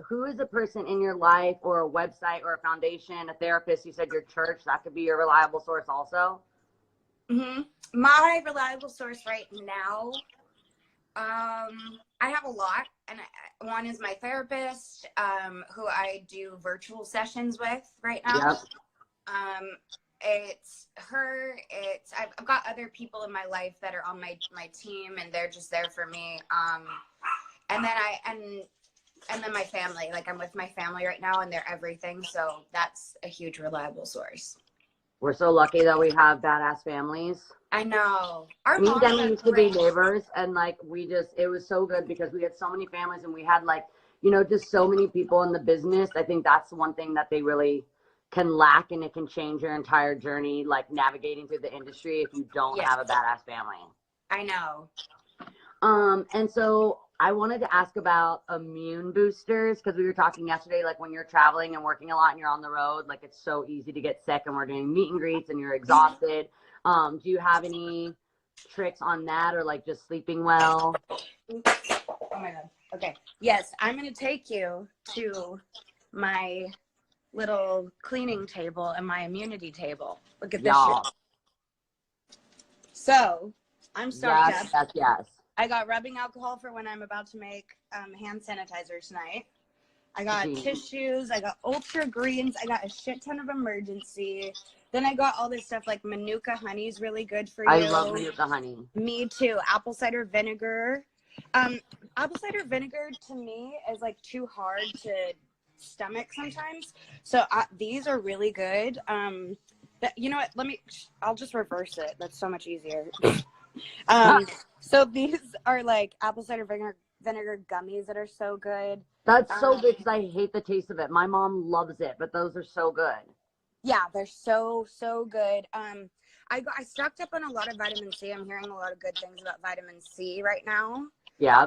who is a person in your life or a website or a foundation, a therapist? You said your church, that could be your reliable source also. My reliable source right now, I have a lot, and one is my therapist, who I do virtual sessions with right now. Yep. It's her. I've got other people in my life that are on my team, and they're just there for me. And then my family. Like, I'm with my family right now, and they're everything. So that's a huge reliable source. We're so lucky that we have badass families. I know. Me and Demi used to be neighbors, and like it was so good because we had so many families, and we had just so many people in the business. I think that's one thing that they really can lack, and it can change your entire journey, like navigating through the industry if you don't have a badass family. I know. And so I wanted to ask about immune boosters, because we were talking yesterday, like when you're traveling and working a lot and you're on the road, like it's so easy to get sick, and we're doing meet and greets and you're exhausted. Do you have any tricks on that, or like just sleeping well? Oh my God. Okay. Yes, I'm going to take you to my little cleaning table and my immunity table. Look at this shit. So I'm sorry. Yes. I got rubbing alcohol for when I'm about to make hand sanitizer tonight. I got tissues. I got ultra greens. I got a shit ton of emergency. Then I got all this stuff like Manuka honey is really good for you. I love Manuka honey. Me too. Apple cider vinegar. Apple cider vinegar to me is like too hard to stomach sometimes. So these are really good. You know what? I'll just reverse it. That's so much easier. So these are like apple cider vinegar gummies that are so good. That's so good, because I hate the taste of it. My mom loves it, but those are so good. Yeah, they're so good. I stocked up on a lot of vitamin C. I'm hearing a lot of good things about vitamin C right now. Yeah.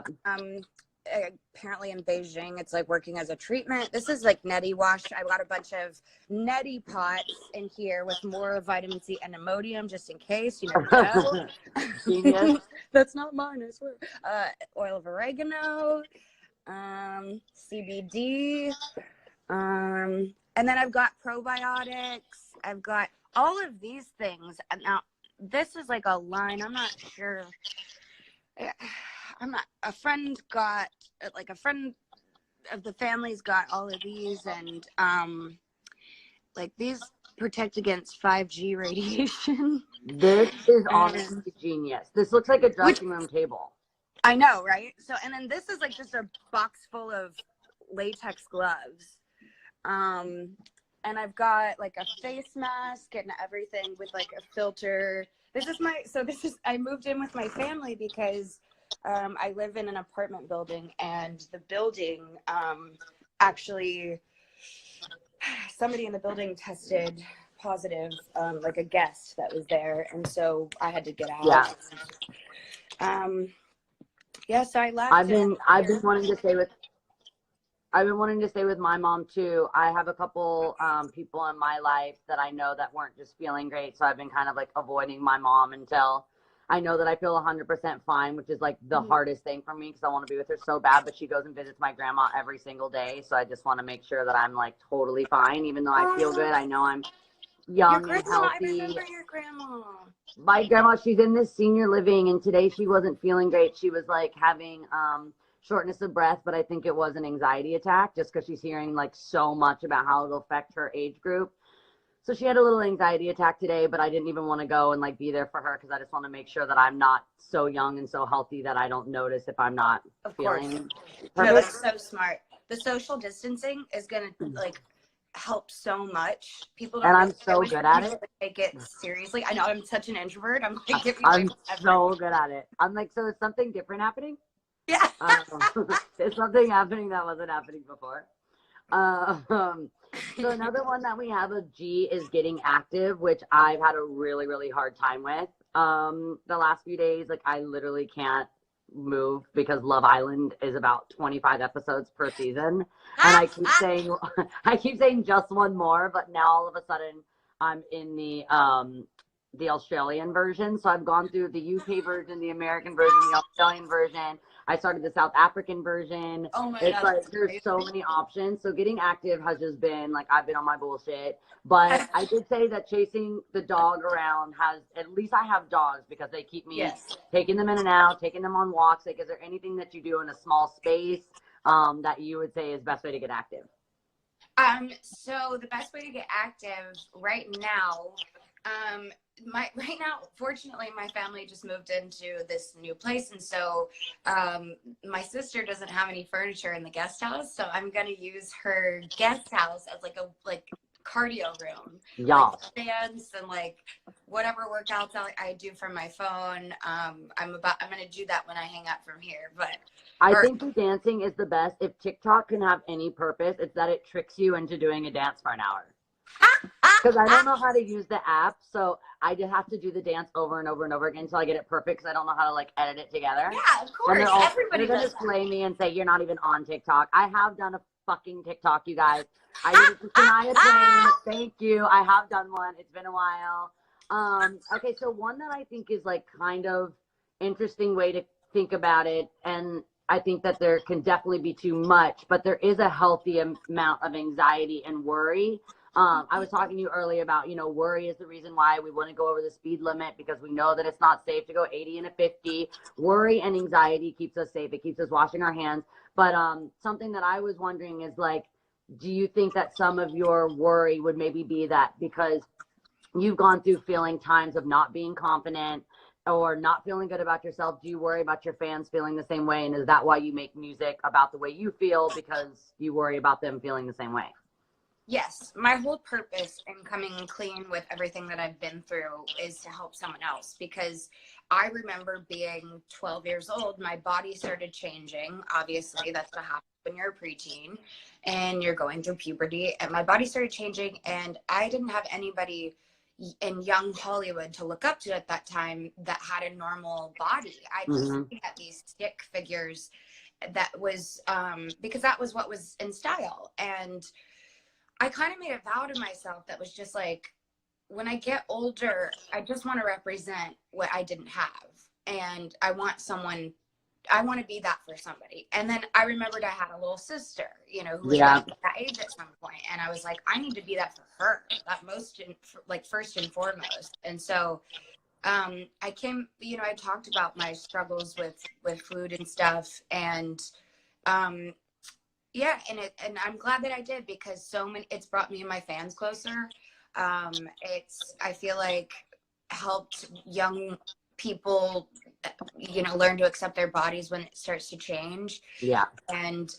Apparently in Beijing, it's like working as a treatment. This is like neti wash. I've got a bunch of neti pots in here with more vitamin C and Imodium, just in case. You never know. That's not mine, I swear. Oil of oregano, CBD, and then I've got probiotics. I've got all of these things. And now this is like a line. I'm not sure. A friend of the family's got all of these, and like these protect against 5G radiation. This is honestly genius. This looks like a dressing room table. I know, right? So, and then this is like just a box full of latex gloves. And I've got like a face mask and everything with like a filter. I moved in with my family because I live in an apartment building, and the building actually, somebody in the building tested positive, like a guest that was there, and so I had to get out. Yeah. So I left. I've been wanting to stay with my mom too. I have a couple people in my life that I know that weren't just feeling great, so I've been kind of like avoiding my mom until I know that I feel 100% fine, which is like the hardest thing for me, because I want to be with her so bad, but she goes and visits my grandma every single day. So I just want to make sure that I'm like totally fine, even though I feel good. I know I'm young and healthy. I remember your grandma. My grandma, she's in this senior living, and today she wasn't feeling great. She was like having shortness of breath, but I think it was an anxiety attack, just because she's hearing like so much about how it'll affect her age group. So she had a little anxiety attack today, but I didn't even want to go and like be there for her, because I just want to make sure that I'm not so young and so healthy that I don't notice if I'm not feeling perfect. No, that's so smart. The social distancing is going to like help so much. People don't, and I'm so good at it. Take it seriously. I know I'm such an introvert. I'm like, I'm so good at it. I'm like, so is something different happening? Yeah. Is something happening that wasn't happening before? So another one that we have of G is getting active, which I've had a really, really hard time with. The last few days, like I literally can't move because Love Island is about 25 episodes per season. And I keep saying just one more, but now all of a sudden I'm in the Australian version. So I've gone through the UK version, the American version, the Australian version. I started the South African version. Oh my It's God, like that's there's crazy. so many options. So getting active has just been like I've been on my bullshit. But I did say that chasing the dog around has, at least I have dogs because they keep me Yes. taking them in and out, taking them on walks. Like, is there anything that you do in a small space that you would say is best way to get active? So the best way to get active right now, right now, fortunately, my family just moved into this new place, and so my sister doesn't have any furniture in the guest house, so I'm gonna use her guest house as like a cardio room, like Yeah. stands and like whatever workouts I do from my phone. I'm gonna do that when I hang out from here, but. I think the dancing is the best. If TikTok can have any purpose, it's that it tricks you into doing a dance for an hour. Because I don't know how to use the app, so I just have to do the dance over and over and over again until I get it perfect. Because I don't know how to like edit it together. Yeah, of course. Everybody they're does. Gonna slay me and say you're not even on TikTok. I have done a fucking TikTok, you guys. I did it with Shania Twain. Thank you. I have done one. It's been a while. Okay, so one that I think is like kind of interesting way to think about it, and I think that there can definitely be too much, but there is a healthy amount of anxiety and worry. I was talking to you earlier about, worry is the reason why we want to go over the speed limit because we know that it's not safe to go 80 and a 50. Worry and anxiety keeps us safe. It keeps us washing our hands. But something that I was wondering is like, do you think that some of your worry would maybe be that because you've gone through feeling times of not being confident or not feeling good about yourself, do you worry about your fans feeling the same way? And is that why you make music about the way you feel, because you worry about them feeling the same way? Yes, my whole purpose in coming clean with everything that I've been through is to help someone else, because I remember being 12 years old, my body started changing. Obviously, that's what happens when you're a preteen and you're going through puberty, and my body started changing, and I didn't have anybody in young Hollywood to look up to at that time that had a normal body. I just at these stick figures that was because that was what was in style. And I kind of made a vow to myself that was just like, when I get older, I just want to represent what I didn't have. And I want to be that for somebody. And then I remembered I had a little sister, who was like that age at some point. And I was like, I need to be that for her, that first and foremost. And so I came, I talked about my struggles with food and stuff. And yeah, and I'm glad that I did, because it's brought me and my fans closer. I feel like helped young people, learn to accept their bodies when it starts to change. Yeah. And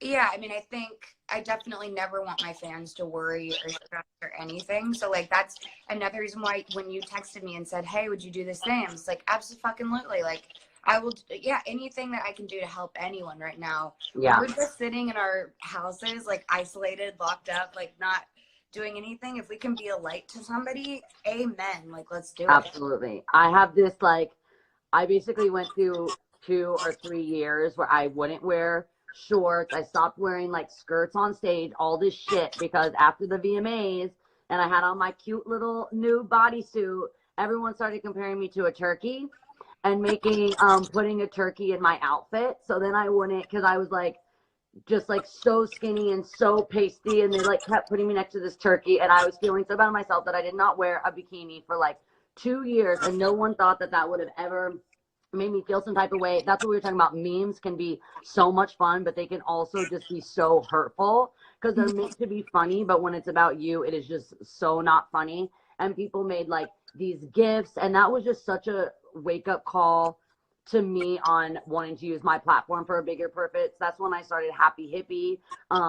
yeah, I mean, I think I definitely never want my fans to worry or stress or anything. So like, that's another reason why when you texted me and said, hey, would you do this thing? I was like, absolutely. Like, I will, anything that I can do to help anyone right now. Yeah. We're just sitting in our houses, like isolated, locked up, like not doing anything. If we can be a light to somebody, amen. Like, let's do it. Absolutely. I have this, like, I basically went through 2 or 3 years where I wouldn't wear shorts. I stopped wearing like skirts on stage, all this shit, because after the VMAs and I had on my cute little new bodysuit, everyone started comparing me to a turkey and making putting a turkey in my outfit. So then I wouldn't, because I was like just like so skinny and so pasty, and they like kept putting me next to this turkey, and I was feeling so bad of myself that I did not wear a bikini for like 2 years, and no one thought that that would have ever made me feel some type of way. That's what we were talking about. Memes can be so much fun, but they can also just be so hurtful because they're meant to be funny, but when it's about you, it is just so not funny. And people made like these gifts, and that was just such a wake-up call to me on wanting to use my platform for a bigger purpose. That's when I started Happy Hippie,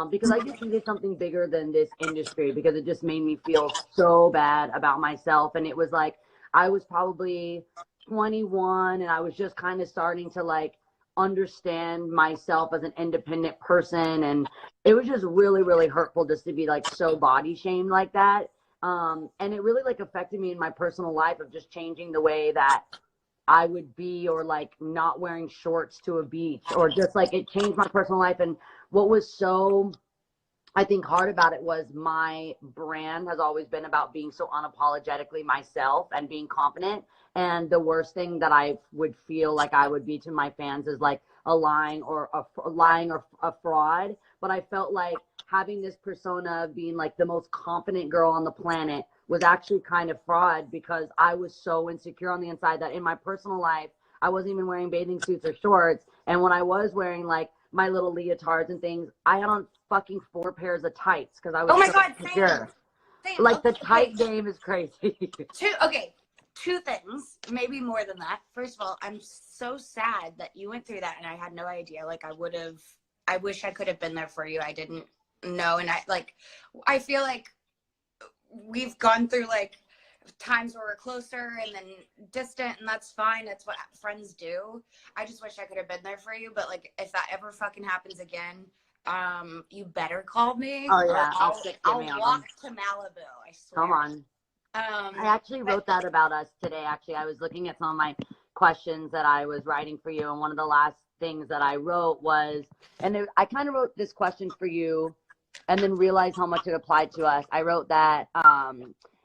because I just needed something bigger than this industry, because it just made me feel so bad about myself. And it was like I was probably 21 and I was just kind of starting to like understand myself as an independent person, and it was just really, really hurtful just to be like so body shamed like that. And it really like affected me in my personal life of just changing the way that I would be, or like not wearing shorts to a beach, or just like it changed my personal life. And what was so I think hard about it was my brand has always been about being so unapologetically myself and being confident. And the worst thing that I would feel like I would be to my fans is like a lying or a fraud. But I felt like having this persona of being like the most confident girl on the planet was actually kind of fraud, because I was so insecure on the inside that in my personal life, I wasn't even wearing bathing suits or shorts. And when I was wearing like my little leotards and things, I had on fucking 4 pairs of tights because I was Oh my so God, insecure. same. Like Okay, the tight game is crazy. two things, maybe more than that. First of all, I'm so sad that you went through that and I had no idea. Like I wish I could have been there for you. I didn't know. And I feel like we've gone through like times where we're closer and then distant, and that's fine. That's what friends do. I just wish I could have been there for you. But like, if that ever fucking happens again, you better call me. Oh yeah, I'll walk to Malibu. I swear. Come on. I actually wrote that about us today. Actually, I was looking at some of my questions that I was writing for you, and one of the last things that I wrote was, I kind of wrote this question for you and then realized how much it applied to us. I wrote that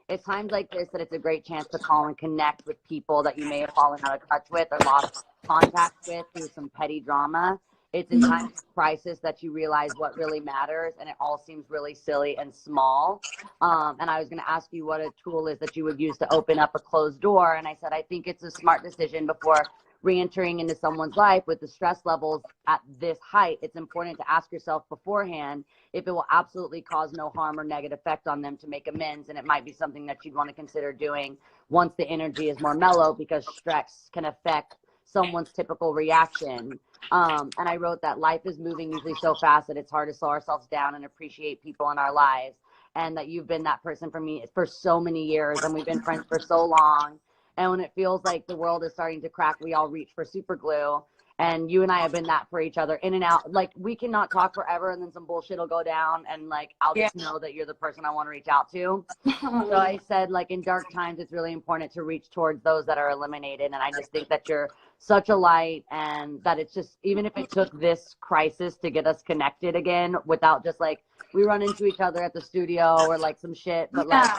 it's times like this that it's a great chance to call and connect with people that you may have fallen out of touch with or lost contact with through some petty drama. It's in times of crisis that you realize what really matters, and it all seems really silly and small. And I was going to ask you what a tool is that you would use to open up a closed door. And I said, I think it's a smart decision before re-entering into someone's life with the stress levels at this height. It's important to ask yourself beforehand if it will absolutely cause no harm or negative effect on them to make amends. And it might be something that you'd want to consider doing once the energy is more mellow, because stress can affect someone's typical reaction. And I wrote that life is moving usually so fast that it's hard to slow ourselves down and appreciate people in our lives. And that you've been that person for me for so many years, and we've been friends for so long. And when it feels like the world is starting to crack, we all reach for super glue. And you and I have been that for each other, in and out. Like, we cannot talk forever, and then some bullshit will go down, and like I'll just know that you're the person I want to reach out to. So I said, like, in dark times, it's really important to reach towards those that are eliminated. And I just think that you're such a light, and that it's just, even if it took this crisis to get us connected again, without just like we run into each other at the studio or like some shit, but like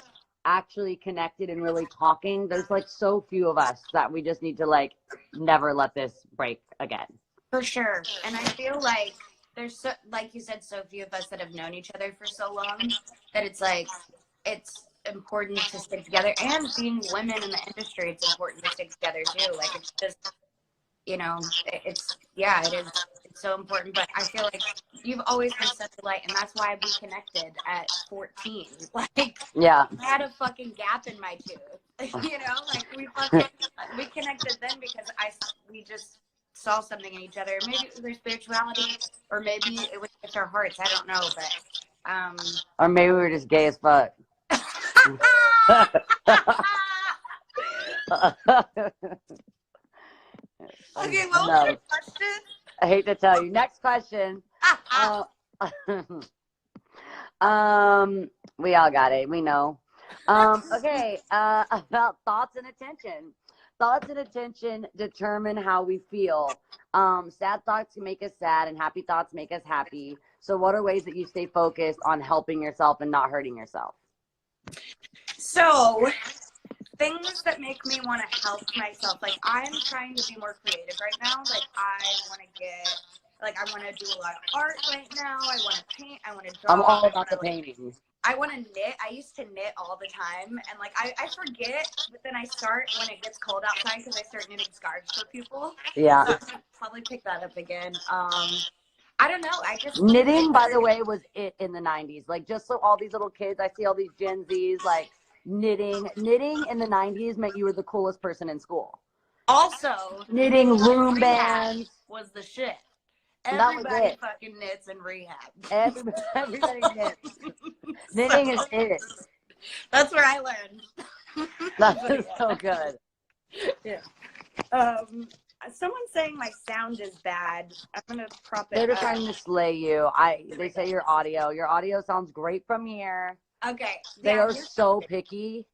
actually connected and really talking. There's like so few of us that we just need to like never let this break again. For sure. And I feel like there's so, like you said, so few of us that have known each other for so long that it's like, it's important to stick together. And being women in the industry, it's important to stick together too. Like, it's just, you know, it is. It's so important. But I feel like you've always been such a light, and that's why we connected at 14. Like, I had a fucking gap in my tooth. You know, like we connected then because we just saw something in each other. Maybe it was their spirituality, or maybe it was just our hearts. I don't know, but or maybe we were just gay as fuck. Okay, what was the question? I hate to tell you. Next question. We all got it. We know. Okay. About thoughts and attention. Thoughts and attention determine how we feel. Sad thoughts can make us sad, and happy thoughts make us happy. So what are ways that you stay focused on helping yourself and not hurting yourself? So, things that make me want to help myself. Like, I'm trying to be more creative right now. Like, I want to do a lot of art right now. I want to paint. I want to draw. I'm all about the painting. I want to knit. I used to knit all the time. And, like, I forget, but then I start when it gets cold outside because I start knitting scarves for people. Yeah. So I'll probably pick that up again. I don't know. Knitting, by the way, was it in the 90s. Like, just so all these little kids, I see all these Gen Zs, like, knitting in the 90s meant you were the coolest person in school. Also, knitting room bands was the shit. Everybody fucking knits in rehab. Everybody knits. Knitting is it. That's where I learned. That's so good. Yeah. Someone's saying my sound is bad. I'm gonna prop it. They're trying to slay you. They say your audio sounds great from here. Okay. They are so picky.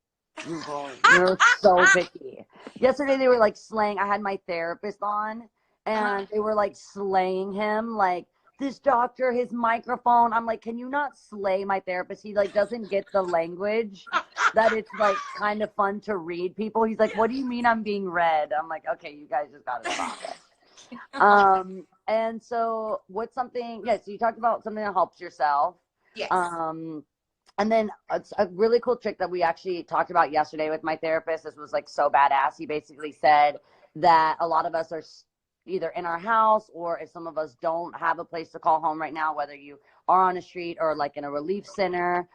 You're so picky. Yesterday they were like slaying. I had my therapist on, and they were like slaying him. Like, this doctor, his microphone. I'm like, can you not slay my therapist? He like doesn't get the language that it's like kind of fun to read people. He's like, what do you mean I'm being read? I'm like, okay, you guys just gotta stop it. And so what's something, so you talked about something that helps yourself. Yes. And then a really cool trick that we actually talked about yesterday with my therapist. This was like so badass. He basically said that a lot of us are either in our house, or if some of us don't have a place to call home right now, whether you are on a street or like in a relief center,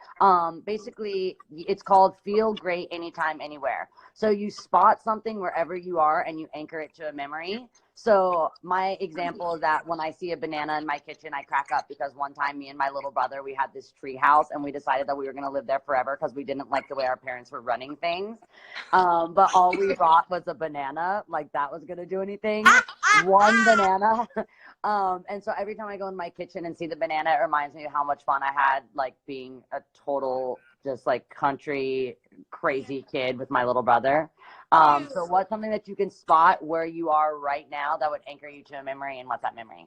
basically it's called feel great anytime, anywhere. So you spot something wherever you are and you anchor it to a memory. So my example is that when I see a banana in my kitchen, I crack up, because one time me and my little brother, we had this tree house and we decided that we were going to live there forever because we didn't like the way our parents were running things. But all we brought was a banana, like that was going to do anything. One banana. And so every time I go in my kitchen and see the banana, it reminds me of how much fun I had, like being a total just like country crazy kid with my little brother. So what's something that you can spot where you are right now that would anchor you to a memory, and what's that memory?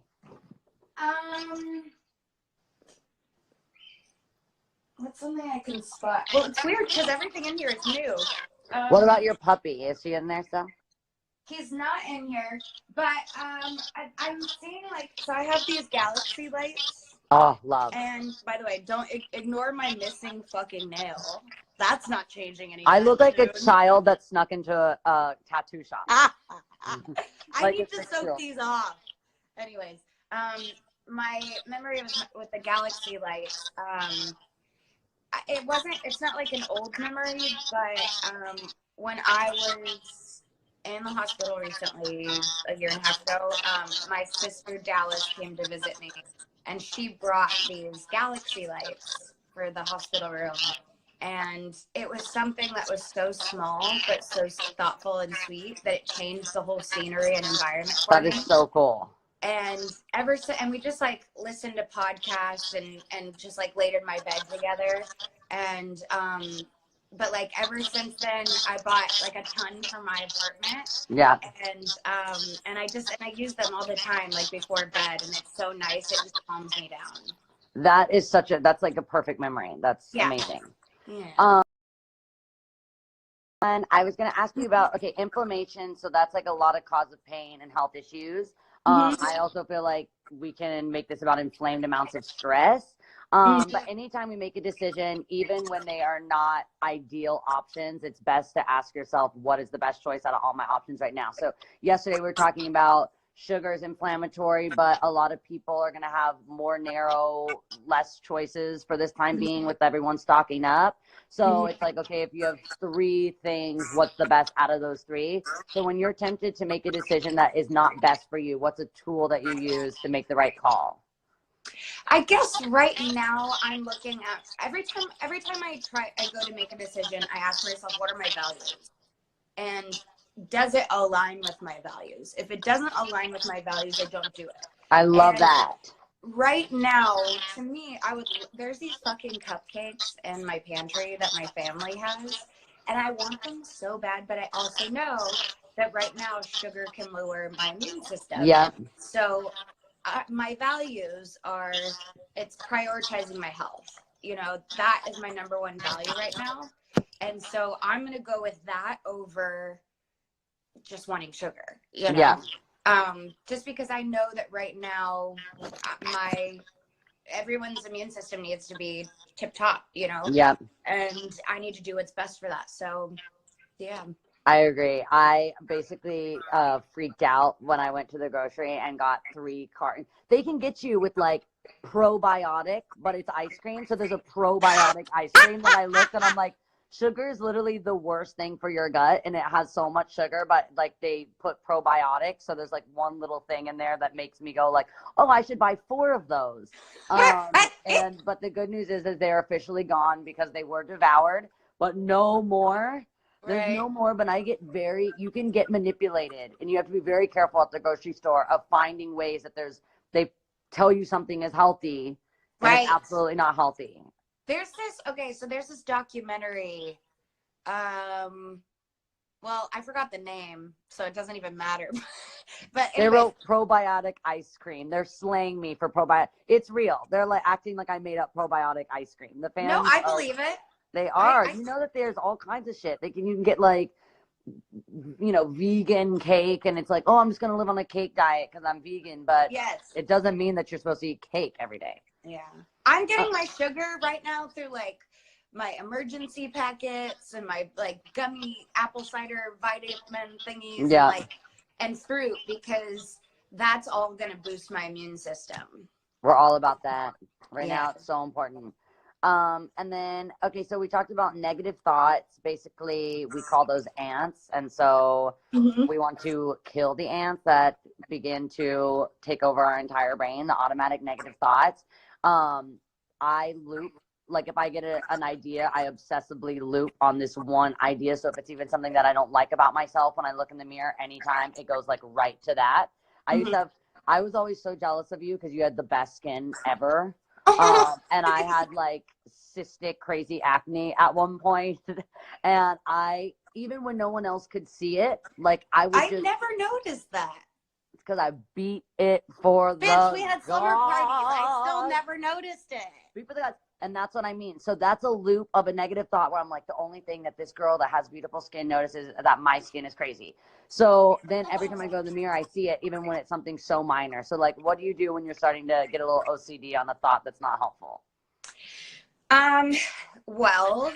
What's something I can spot? Well, it's weird because everything in here is new. What about your puppy? Is she in there still? He's not in here, but I'm seeing like, so I have these galaxy lights. Oh, love. And by the way, don't ignore my missing fucking nail. That's not changing anything. I look like a child that snuck into a tattoo shop. I need to soak these off. Anyways, my memory with the galaxy lights, it's not like an old memory, but when I was in the hospital recently, a year and a half ago, my sister Dallas came to visit me, and she brought these galaxy lights for the hospital room. And it was something that was so small but so thoughtful and sweet that it changed the whole scenery and environment for me. That is so cool. And we just like listened to podcasts and just like laid in my bed together. And but like ever since then, I bought like a ton for my apartment. Yeah. And I use them all the time, like before bed, and it's so nice. It just calms me down. That's like a perfect memory. That's amazing. Yeah. And I was going to ask you about, inflammation. So that's like a lot of cause of pain and health issues. I also feel like we can make this about inflamed amounts of stress. But anytime we make a decision, even when they are not ideal options, it's best to ask yourself, what is the best choice out of all my options right now? So yesterday we were talking about sugar is inflammatory, but a lot of people are going to have more narrow, less choices for this time being, with everyone stocking up. So it's like, okay, if you have 3 things, what's the best out of those 3? So when you're tempted to make a decision that is not best for you, what's a tool that you use to make the right call? I guess right now I'm looking at every time I go to make a decision, I ask myself, what are my values? And does it align with my values? If it doesn't align with my values, I don't do it. I love that. Right now, to me, there's these fucking cupcakes in my pantry that my family has, and I want them so bad, but I also know that right now sugar can lower my immune system. Yeah. So my values are, it's prioritizing my health. You know, that is my number one value right now. And so I'm going to go with that over just wanting sugar, you know? Yeah. Just because I know that right now everyone's immune system needs to be tip top, you know? Yeah. And I need to do what's best for that. So yeah. I agree. I basically freaked out when I went to the grocery and got 3 cartons. They can get you with like probiotic, but it's ice cream. So there's a probiotic ice cream that I looked and I'm like, sugar is literally the worst thing for your gut, and it has so much sugar, but like they put probiotics. So there's like one little thing in there that makes me go like, oh, I should buy 4 of those. But the good news is they're officially gone because they were devoured, but no more. There's no more, but you can get manipulated, and you have to be very careful at the grocery store of finding ways that they tell you something is healthy, and it's absolutely not healthy. There's this documentary, well, I forgot the name, so it doesn't even matter. But They anyway, wrote probiotic ice cream. They're slaying me for probiotic. It's real. They're like acting like I made up probiotic ice cream. The no, fans I are, believe it. they are. I You know that there's all kinds of shit. You can get like, vegan cake, and it's like, oh, I'm just gonna live on a cake diet because I'm vegan, but yes. it doesn't mean that you're supposed to eat cake every day. Yeah. I'm getting my sugar right now through like my emergency packets and my like gummy apple cider vitamin thingies Yeah. and fruit, because that's all going to boost my immune system. We're all about that right Yeah. now. It's so important. And then, okay, so we talked about negative thoughts. Basically, we call those ants. And so we want to kill the ants that begin to take over our entire brain, the automatic negative thoughts. I loop, like if I get an idea, I obsessively loop on this one idea. So if it's even something that I don't like about myself, when I look in the mirror, anytime it goes like right to that. I was always so jealous of you because you had the best skin ever. And I had like cystic crazy acne at one point. And even when no one else could see it, like I never noticed that. It's because I beat it for Bitch, we had summer parties. I still never noticed it. Beat for the gods. And that's what I mean. So that's a loop of a negative thought where I'm like, the only thing that this girl that has beautiful skin notices is that my skin is crazy. So then every time I go to the mirror, I see it, even when it's something so minor. So like, what do you do when you're starting to get a little OCD on a thought that's not helpful? Well,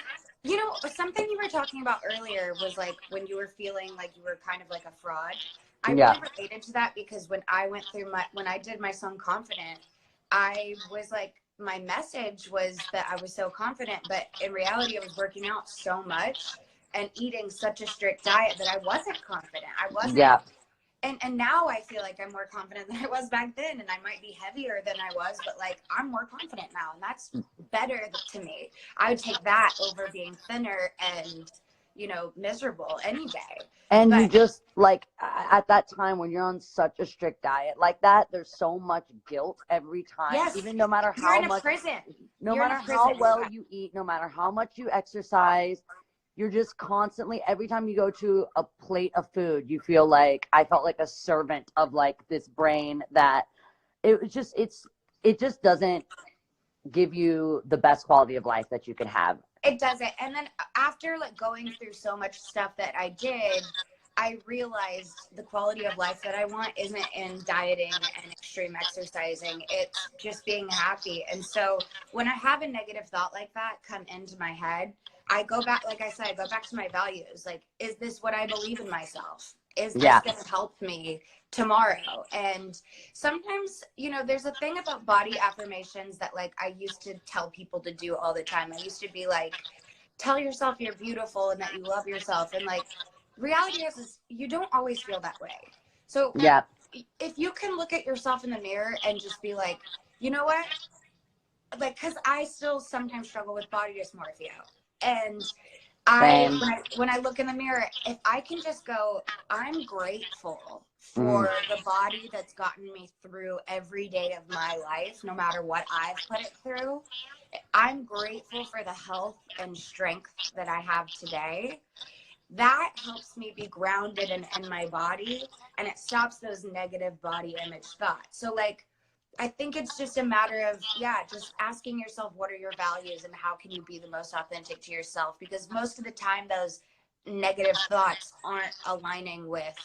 something you were talking about earlier was like when you were feeling like you were kind of like a fraud. I really related to that because when I did my song Confident, I was like, my message was that I was so confident, but in reality, I was working out so much and eating such a strict diet that I wasn't confident. I wasn't. Yeah. And now I feel like I'm more confident than I was back then, and I might be heavier than I was, but like I'm more confident now, and that's better to me. I would take that over being thinner and miserable any day. And you just like at that time when you're on such a strict diet like that, there's so much guilt every time. Yes. Even no matter You're how in a much prison. no matter how well you eat, no matter how much you exercise, you're just constantly, every time you go to a plate of food, you feel like I felt like a servant of like this brain that it just doesn't give you the best quality of life that you could have. It doesn't. And then after like going through so much stuff that I did, I realized the quality of life that I want isn't in dieting and extreme exercising. It's just being happy. And so when I have a negative thought like that come into my head, I go back, like I said, I go back to my values. Like, is this what I believe in myself? Is this going to help me tomorrow? And sometimes, there's a thing about body affirmations that like I used to tell people to do all the time. I used to be like, tell yourself you're beautiful and that you love yourself. And like, reality is you don't always feel that way. So if you can look at yourself in the mirror and just be like, you know what? Like, because I still sometimes struggle with body dysmorphia. And when I look in the mirror, if I can just go, I'm grateful for the body that's gotten me through every day of my life, no matter what I've put it through. I'm grateful for the health and strength that I have today. That helps me be grounded in my body, and it stops those negative body image thoughts. So like, I think it's just a matter of, just asking yourself, what are your values and how can you be the most authentic to yourself? Because most of the time, those negative thoughts aren't aligning with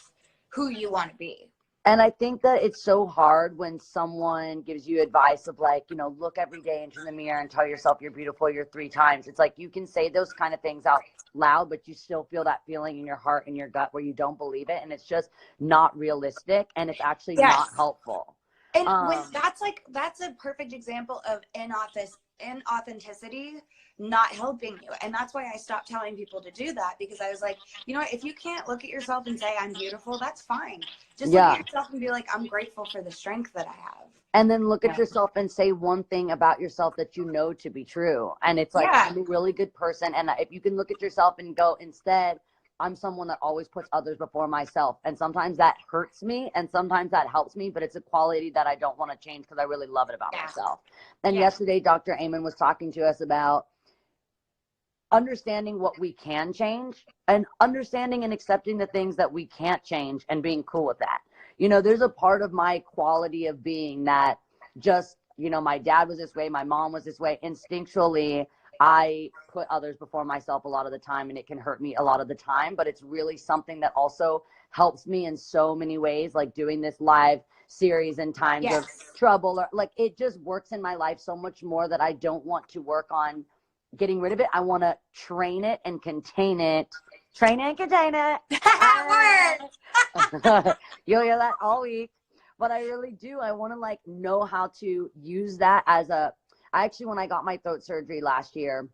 who you want to be. And I think that it's so hard when someone gives you advice of like, look every day into the mirror and tell yourself you're beautiful, you're 3 times. It's like you can say those kind of things out loud, but you still feel that feeling in your heart and your gut where you don't believe it. And it's just not realistic, and it's actually not helpful. And when that's a perfect example of inauthenticity not helping you. And that's why I stopped telling people to do that, because I was like, if you can't look at yourself and say I'm beautiful, that's fine. Just look at yourself and be like, I'm grateful for the strength that I have. And then look at yourself and say one thing about yourself that you know to be true. And it's like, I'm a really good person. And if you can look at yourself and go, instead, I'm someone that always puts others before myself. And sometimes that hurts me and sometimes that helps me, but it's a quality that I don't want to change because I really love it about myself. And yesterday, Dr. Amen was talking to us about understanding what we can change and understanding and accepting the things that we can't change and being cool with that. You know, there's a part of my quality of being that just, you know, my dad was this way, my mom was this way. Instinctually, I put others before myself a lot of the time, and it can hurt me a lot of the time, but it's really something that also helps me in so many ways, like doing this live series in times of trouble, or like it just works in my life so much more that I don't want to work on getting rid of it. I want to train it and contain it. Train it and contain it. You'll hear that all week. But I really do. I want to like know how to use that as a, I actually, when I got my throat surgery last year,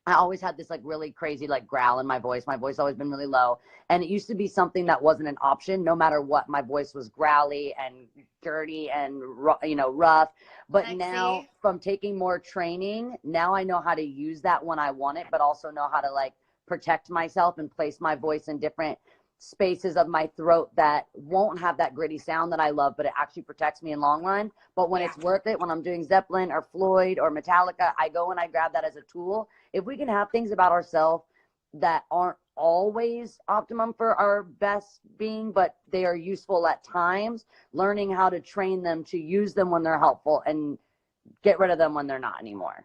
I always had this like really crazy like growl in my voice. My voice always been really low. And it used to be something that wasn't an option. No matter what, my voice was growly and dirty and, you know, rough. But now from taking more training, now I know how to use that when I want it, but also know how to like protect myself and place my voice in different spaces of my throat that won't have that gritty sound that I love, but it actually protects me in long run. But when it's worth it, when I'm doing Zeppelin or Floyd or Metallica, I go and I grab that as a tool. If we can have things about ourselves that aren't always optimum for our best being, but they are useful at times, learning how to train them to use them when they're helpful and get rid of them when they're not anymore.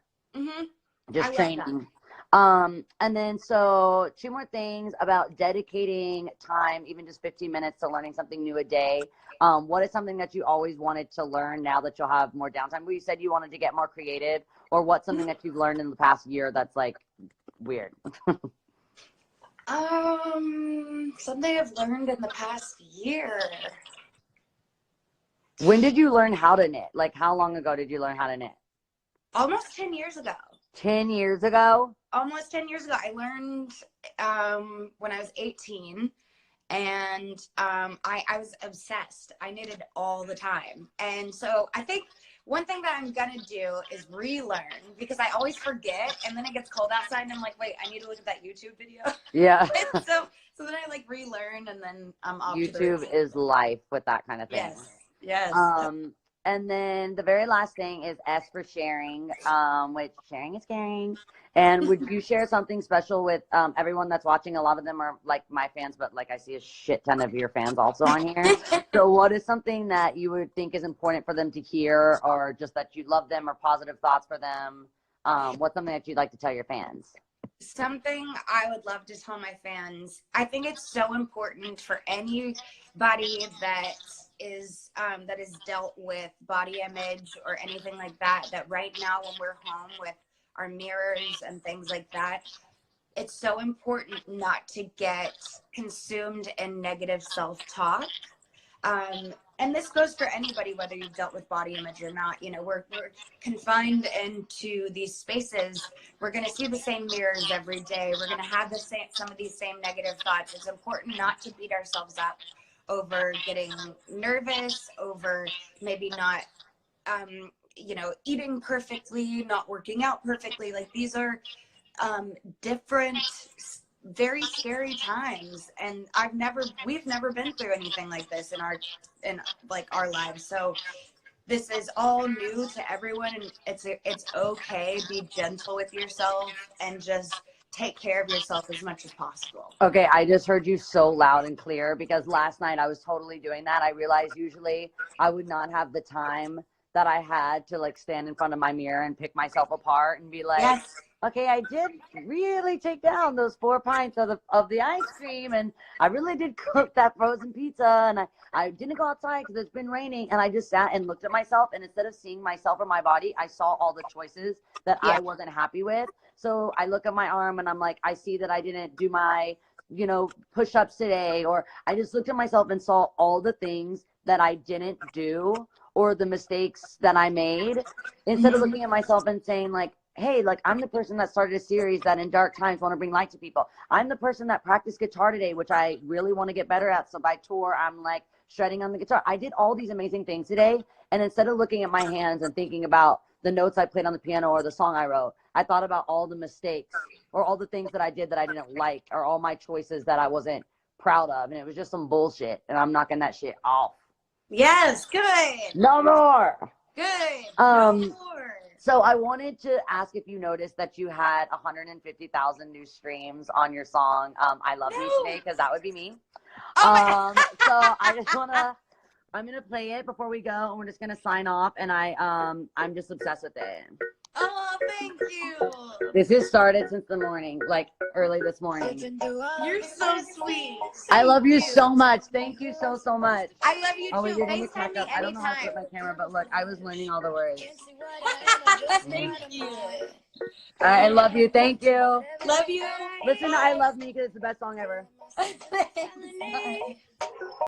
Just training. And then so 2 more things about dedicating time, even just 15 minutes to learning something new a day. What is something that you always wanted to learn now that you'll have more downtime? Well, you said you wanted to get more creative, or what's something that you've learned in the past year that's like weird? Something I've learned in the past year. When did you learn how to knit? Like how long ago did you learn how to knit? Almost 10 years ago. 10 years ago? Almost 10 years ago. I learned when I was 18, and I was obsessed. I knitted all the time. And so I think one thing that I'm going to do is relearn, because I always forget, and then it gets cold outside and I'm like, wait, I need to look at that YouTube video. Yeah. so then I like relearn, and then I'm off. YouTube is life with that kind of thing. Yes. And then the very last thing is S for sharing, which sharing is caring. And would you share something special with everyone that's watching? A lot of them are like my fans, but like I see a shit ton of your fans also on here. So what is something that you would think is important for them to hear, or just that you love them, or positive thoughts for them? What's something that you'd like to tell your fans? Something I would love to tell my fans. I think it's so important for anybody that is dealt with body image or anything like that, that right now when we're home with our mirrors and things like that, it's so important not to get consumed in negative self-talk. And this goes for anybody, whether you've dealt with body image or not. You know, we're confined into these spaces. We're going to see the same mirrors every day. We're going to have some of these same negative thoughts. It's important not to beat ourselves up over getting nervous, over maybe not, you know, eating perfectly, not working out perfectly. Like, these are different, very scary times, and we've never been through anything like this in our lives. So this is all new to everyone, and it's okay. Be gentle with yourself and just take care of yourself as much as possible. Okay, I just heard you so loud and clear, because last night I was totally doing that. I realized usually I would not have the time that I had to like stand in front of my mirror and pick myself apart and be like, okay, I did really take down those 4 pints of the ice cream, and I really did cook that frozen pizza, and I didn't go outside because it's been raining. And I just sat and looked at myself, and instead of seeing myself or my body, I saw all the choices that I wasn't happy with. So I look at my arm and I'm like, I see that I didn't do my, you know, push-ups today, or I just looked at myself and saw all the things that I didn't do or the mistakes that I made, instead of looking at myself and saying like, hey, like, I'm the person that started a series that in dark times want to bring light to people. I'm the person that practiced guitar today, which I really want to get better at. So by tour, I'm like shredding on the guitar. I did all these amazing things today. And instead of looking at my hands and thinking about the notes I played on the piano or the song I wrote, I thought about all the mistakes or all the things that I did that I didn't like, or all my choices that I wasn't proud of. And it was just some bullshit. And I'm knocking that shit off. Yes, good. No more. Good. No more. So I wanted to ask if you noticed that you had 150,000 new streams on your song "I Love You" today, because that would be me. So I just I'm gonna play it before we go, and we're just gonna sign off. And I'm just obsessed with it. Oh, thank you. This has started since the morning, like early this morning. You're so sweet. I love you so much. Thank you so much. I love you Oh, wait, too. you're gonna FaceTime crack me up. I don't know how to anytime. flip my camera, but look, I was learning all the words. Thank you. I love you. Thank you. Love you. Listen to "I Love Me" because it's the best song ever. Thanks. Bye.